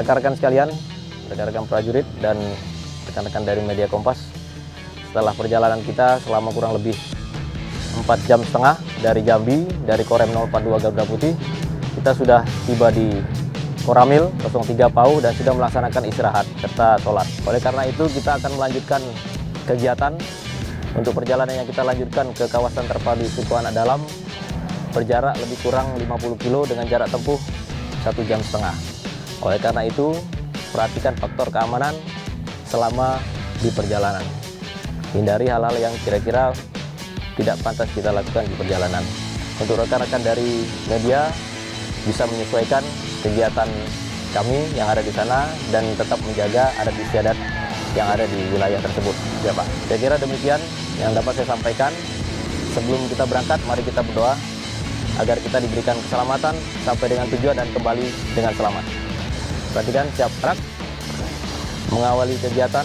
Rekan-rekan sekalian, rekan-rekan prajurit dan rekan-rekan dari media Kompas, setelah perjalanan kita selama kurang lebih 4,5 jam dari Jambi, dari Korem 042 Garuda Putih, kita sudah tiba di Koramil 03 PAU dan sudah melaksanakan istirahat serta sholat. Oleh karena itu kita akan melanjutkan kegiatan. Untuk perjalanan yang kita lanjutkan ke kawasan terpadu Suku Anak Dalam berjarak lebih kurang 50 km dengan jarak tempuh 1,5 jam. Oleh karena itu, perhatikan faktor keamanan selama di perjalanan. Hindari hal-hal yang kira-kira tidak pantas kita lakukan di perjalanan. Untuk rekan-rekan dari media bisa menyesuaikan kegiatan kami yang ada di sana dan tetap menjaga adat istiadat yang ada di wilayah tersebut. Ya Pak, saya kira demikian yang dapat saya sampaikan. Sebelum kita berangkat, mari kita berdoa agar kita diberikan keselamatan sampai dengan tujuan dan kembali dengan selamat. Perhatikan, siap gerak mengawali kegiatan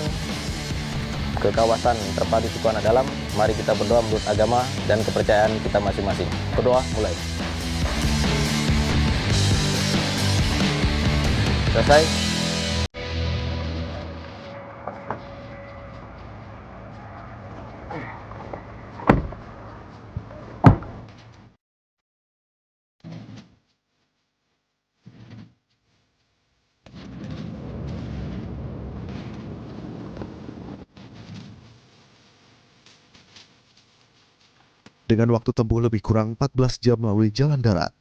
ke kawasan terpadu Suku Anak Dalam. Mari kita berdoa menurut agama dan kepercayaan kita masing-masing. Berdoa mulai. Selesai. Dengan waktu tempuh lebih kurang 14 jam melalui jalan darat,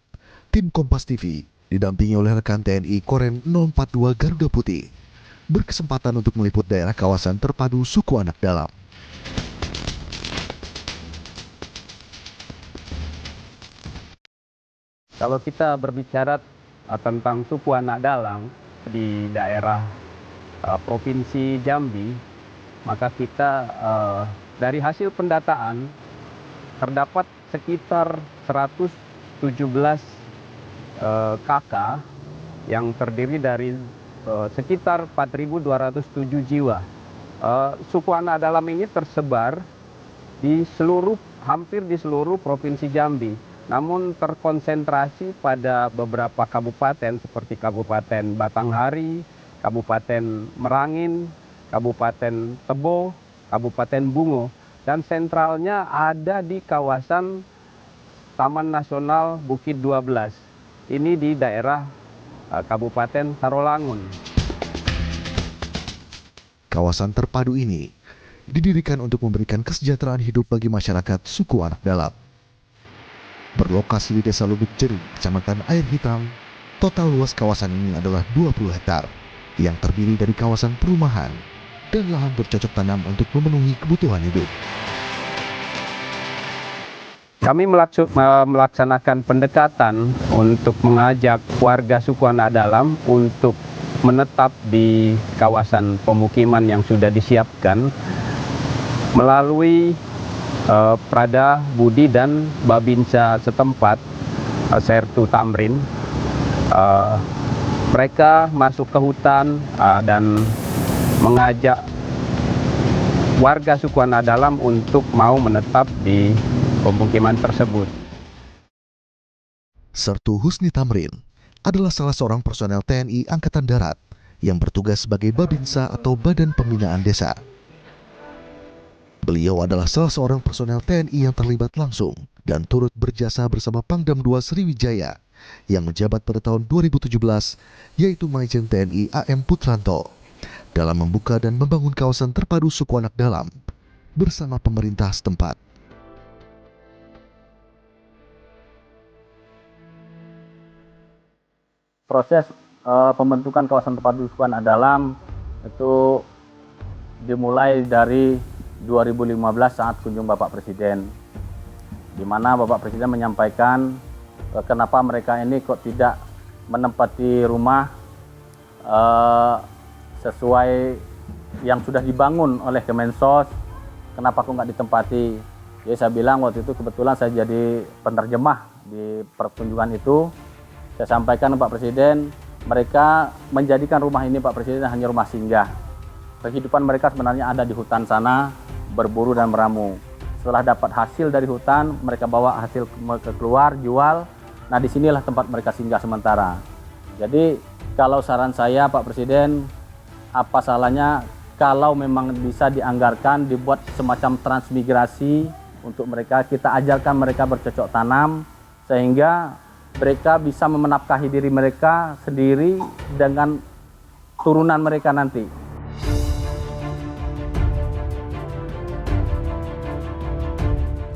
tim Kompas TV didampingi oleh rekan TNI Korem 042 Garuda Putih berkesempatan untuk meliput daerah kawasan terpadu Suku Anak Dalam. Kalau kita berbicara tentang Suku Anak Dalam di daerah Provinsi Jambi, maka kita dari hasil pendataan terdapat sekitar 117 KK yang terdiri dari sekitar 4.207 jiwa. Suku Anak Dalam ini tersebar di hampir di seluruh Provinsi Jambi, namun terkonsentrasi pada beberapa kabupaten seperti Kabupaten Batanghari, Kabupaten Merangin, Kabupaten Tebo, Kabupaten Bungo, dan sentralnya ada di kawasan Taman Nasional Bukit 12. Ini di daerah Kabupaten Tarolangun. Kawasan terpadu ini didirikan untuk memberikan kesejahteraan hidup bagi masyarakat Suku Anak Dalam. Berlokasi di Desa Lubuk Jering, Kecamatan Air Hitam, total luas kawasan ini adalah 20 hektar yang terdiri dari kawasan perumahan dan lahan bercocok tanam untuk memenuhi kebutuhan hidup. Kami melaksanakan pendekatan untuk mengajak warga Suku Anak Dalam untuk menetap di kawasan pemukiman yang sudah disiapkan melalui Prada Budi dan Babinsa setempat, Sertu Tamrin. Mereka masuk ke hutan dan mengajak warga Suku Anak Dalam untuk mau menetap di pemukiman tersebut. Sertu Husni Tamrin adalah salah seorang personel TNI Angkatan Darat yang bertugas sebagai Babinsa atau Badan Pembinaan Desa. Beliau adalah salah seorang personel TNI yang terlibat langsung dan turut berjasa bersama Pangdam II Sriwijaya yang menjabat pada tahun 2017, yaitu Majen TNI AM Putranto, dalam membuka dan membangun kawasan terpadu Suku Anak Dalam bersama pemerintah setempat. Proses pembentukan kawasan terpadu Suku Anak Dalam itu dimulai dari 2015 saat kunjung Bapak Presiden, di mana Bapak Presiden menyampaikan kenapa mereka ini kok tidak menempati rumah sesuai yang sudah dibangun oleh Kemensos, kenapa kok nggak ditempati. Jadi saya bilang waktu itu kebetulan saya jadi penerjemah di perkunjungan itu. Saya sampaikan Pak Presiden, mereka menjadikan rumah ini Pak Presiden hanya rumah singgah. Kehidupan mereka sebenarnya ada di hutan sana, berburu dan meramu. Setelah dapat hasil dari hutan, mereka bawa hasil keluar, jual. Nah disinilah tempat mereka singgah sementara. Jadi kalau saran saya Pak Presiden, apa salahnya kalau memang bisa dianggarkan dibuat semacam transmigrasi untuk mereka, kita ajarkan mereka bercocok tanam sehingga mereka bisa menafkahi diri mereka sendiri dengan turunan mereka nanti.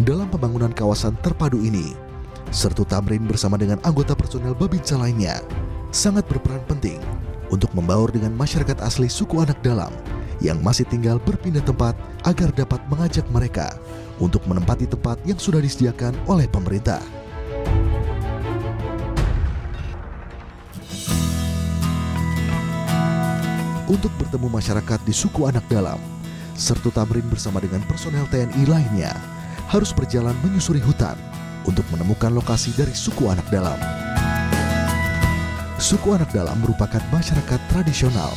Dalam pembangunan kawasan terpadu ini, Sertu Tamrin bersama dengan anggota personel Babinsa lainnya sangat berperan penting untuk membaur dengan masyarakat asli suku Anak Dalam yang masih tinggal berpindah tempat agar dapat mengajak mereka untuk menempati tempat yang sudah disediakan oleh pemerintah. Untuk bertemu masyarakat di suku Anak Dalam, Sertu Tamrin bersama dengan personel TNI lainnya harus berjalan menyusuri hutan untuk menemukan lokasi dari suku Anak Dalam. Suku Anak Dalam merupakan masyarakat tradisional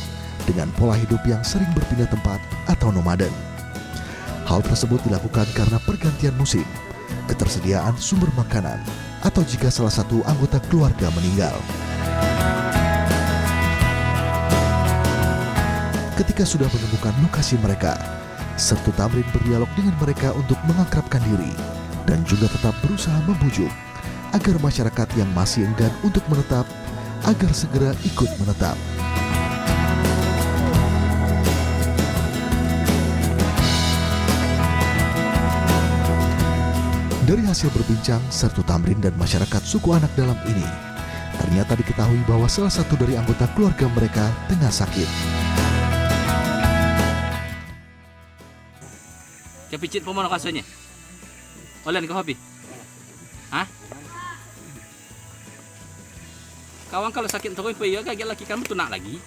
dengan pola hidup yang sering berpindah tempat atau nomaden. Hal tersebut dilakukan karena pergantian musim, ketersediaan sumber makanan, atau jika salah satu anggota keluarga meninggal. Ketika sudah menemukan lokasi mereka, Sertu Tamrin berdialog dengan mereka untuk mengakrabkan diri dan juga tetap berusaha membujuk agar masyarakat yang masih enggan untuk menetap agar segera ikut menetap. Dari hasil berbincang Sertu Tamrin dan masyarakat suku Anak Dalam ini, ternyata diketahui bahwa salah satu dari anggota keluarga mereka tengah sakit. Kapicit po mo kaso niya. Olan ka hobi? Hah? Kawan kalau sakit tuh ya kayak laki kamu tuh nak lagi.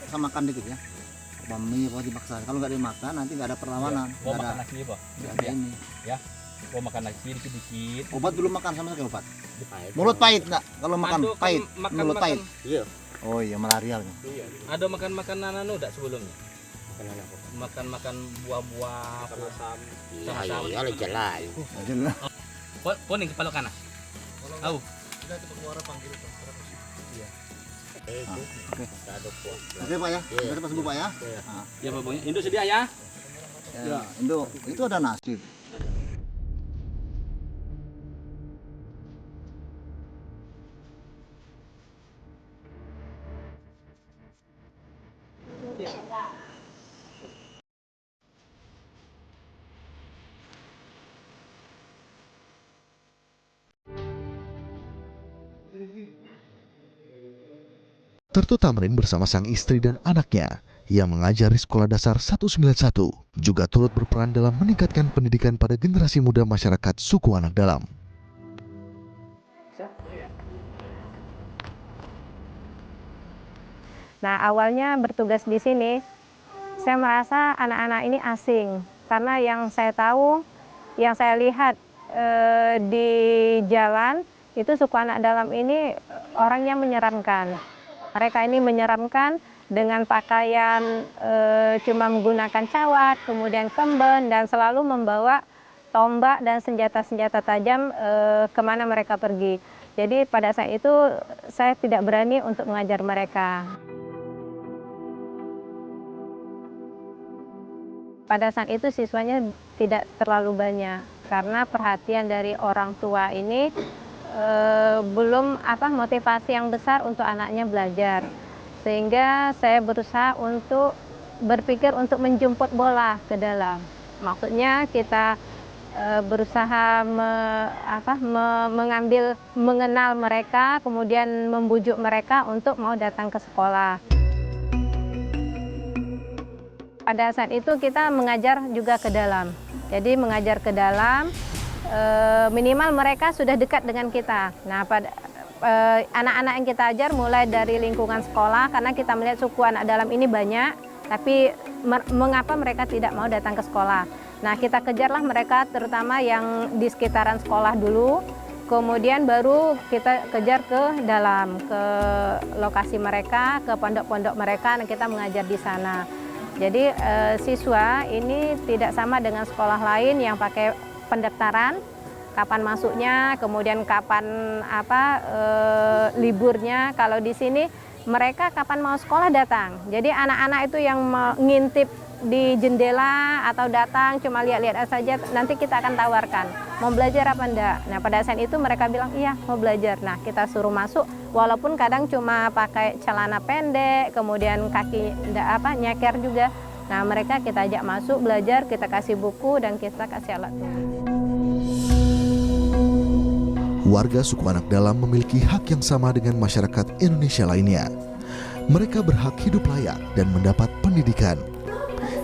Saya makan dikit ya. Mie kalau dipaksa. Kalau nggak dimakan nanti nggak ada perlawanan. Mau makan nasi apa? Nggak ada ini. Ya. Mau makan nasi dikit-dikit. Obat dulu makan sama sekali obat. Mulut pahit nggak? Kalau makan pahit, mulut pahit. Iya. Oh iya malaria. Iya. Ada makan makanan enggak sebelumnya? Makan buah-buah sama-sama. Ya, jalan. Jelas. Poning kepala kanan. Au. Oke. Oke Pak ya. Kita pas Pak ya. Ya Pak, Indo sedia ya. Ya. Indo itu ada nasi. Sertu Tamrin bersama sang istri dan anaknya yang mengajar di Sekolah Dasar 191 juga turut berperan dalam meningkatkan pendidikan pada generasi muda masyarakat suku Anak Dalam. Nah, awalnya bertugas di sini, saya merasa anak-anak ini asing karena yang saya tahu, yang saya lihat di jalan itu suku Anak Dalam ini orangnya menyeramkan. Mereka ini menyeramkan dengan pakaian cuma menggunakan cawat, kemudian kemben, dan selalu membawa tombak dan senjata-senjata tajam kemana mereka pergi. Jadi pada saat itu saya tidak berani untuk mengajar mereka. Pada saat itu siswanya tidak terlalu banyak karena perhatian dari orang tua ini belum motivasi yang besar untuk anaknya belajar, sehingga saya berusaha untuk berpikir untuk menjemput bola ke dalam. Maksudnya kita berusaha mengenal mereka, kemudian membujuk mereka untuk mau datang ke sekolah. Pada saat itu kita mengajar juga ke dalam, jadi mengajar ke dalam. Minimal mereka sudah dekat dengan kita. Nah, pada anak-anak yang kita ajar mulai dari lingkungan sekolah, karena kita melihat suku Anak Dalam ini banyak, tapi mengapa mereka tidak mau datang ke sekolah? Nah, kita kejarlah mereka terutama yang di sekitaran sekolah dulu, kemudian baru kita kejar ke dalam, ke lokasi mereka, ke pondok-pondok mereka, dan kita mengajar di sana. Jadi siswa ini tidak sama dengan sekolah lain yang pakai pendaftaran, kapan masuknya, kemudian kapan liburnya. Kalau di sini mereka kapan mau sekolah datang. Jadi anak-anak itu yang ngintip di jendela atau datang cuma lihat-lihat saja, nanti kita akan tawarkan mau belajar apa enggak. Nah pada saat itu mereka bilang iya mau belajar. Nah kita suruh masuk walaupun kadang cuma pakai celana pendek, kemudian kaki nyeker juga. Nah mereka kita ajak masuk belajar, kita kasih buku dan kita kasih alat tulis. Warga suku anak dalam memiliki hak yang sama dengan masyarakat Indonesia lainnya. Mereka berhak hidup layak dan mendapat pendidikan.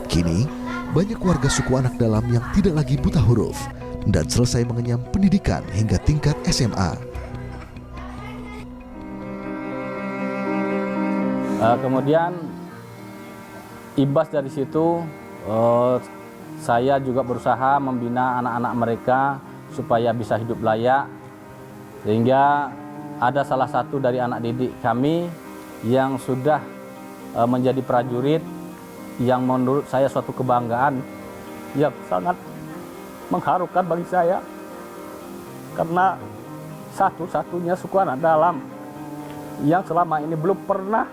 Kini, banyak warga suku anak dalam yang tidak lagi buta huruf dan selesai mengenyam pendidikan hingga tingkat SMA. Kemudian, imbas dari situ, saya juga berusaha membina anak-anak mereka supaya bisa hidup layak. Sehingga ada salah satu dari anak didik kami yang sudah menjadi prajurit, yang menurut saya suatu kebanggaan yang sangat mengharukan bagi saya, karena satu-satunya suku anak dalam yang selama ini belum pernah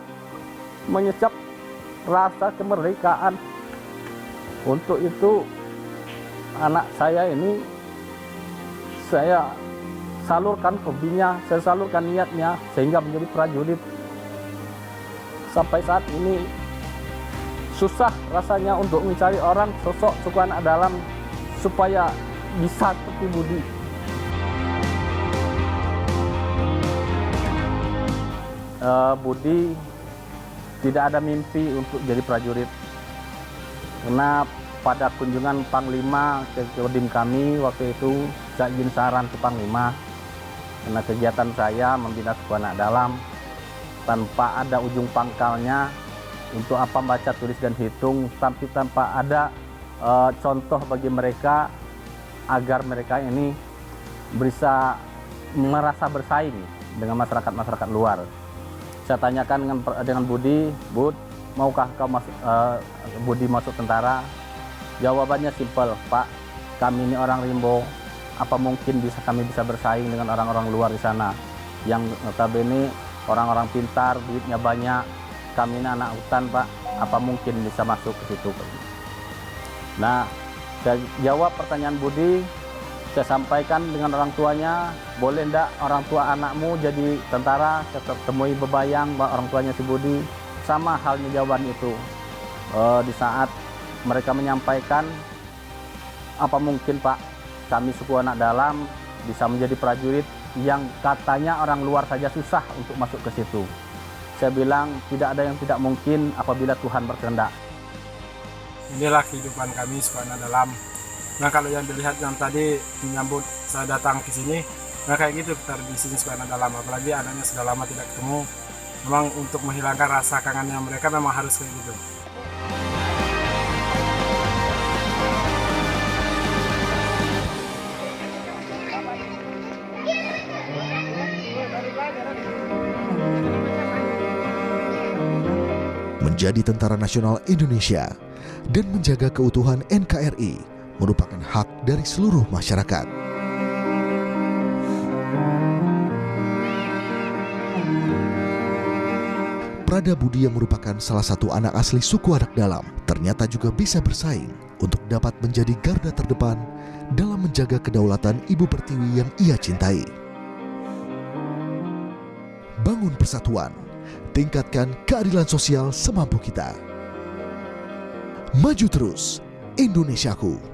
menyecap rasa kemerdekaan. Untuk itu anak saya ini saya salurkan hobinya, saya salurkan niatnya sehingga menjadi prajurit. Sampai saat ini susah rasanya untuk mencari orang sosok suku anak dalam supaya bisa seperti Budi. Budi tidak ada mimpi untuk jadi prajurit, karena pada kunjungan Panglima ke Kodim kami waktu itu saya izin saran ke Panglima, karena kegiatan saya membina suku anak dalam tanpa ada ujung pangkalnya. Untuk apa baca, tulis, dan hitung, tapi tanpa ada contoh bagi mereka agar mereka ini bisa merasa bersaing dengan masyarakat-masyarakat luar. Saya tanyakan dengan Budi, Bud, maukah kau Budi masuk tentara? Jawabannya simpel, Pak, kami ini orang Rimbo, apa mungkin kami bisa bersaing dengan orang-orang luar di sana yang notabene orang-orang pintar, duitnya banyak. Kami ini anak hutan, Pak, apa mungkin bisa masuk ke situ? Nah, saya jawab pertanyaan Budi, saya sampaikan dengan orang tuanya, boleh enggak orang tua anakmu jadi tentara? Saya temui Bebayang, orang tuanya si Budi, sama halnya jawaban itu. Di saat mereka menyampaikan, apa mungkin Pak, kami suku anak dalam bisa menjadi prajurit yang katanya orang luar saja susah untuk masuk ke situ. Saya bilang tidak ada yang tidak mungkin apabila Tuhan berkehendak. Inilah kehidupan kami suku anak dalam. Nah kalau yang dilihat yang tadi menyambut saya datang ke sini, nah kayak gitu kita di sini suku anak dalam. Apalagi anaknya sudah lama tidak ketemu. Memang untuk menghilangkan rasa kangennya mereka memang harus kayak gitu. Menjadi Tentara Nasional Indonesia dan menjaga keutuhan NKRI merupakan hak dari seluruh masyarakat. Prada Budi yang merupakan salah satu anak asli suku anak dalam ternyata juga bisa bersaing untuk dapat menjadi garda terdepan dalam menjaga kedaulatan Ibu Pertiwi yang ia cintai. Bangun persatuan, tingkatkan keadilan sosial semampu kita. Maju terus, Indonesiaku.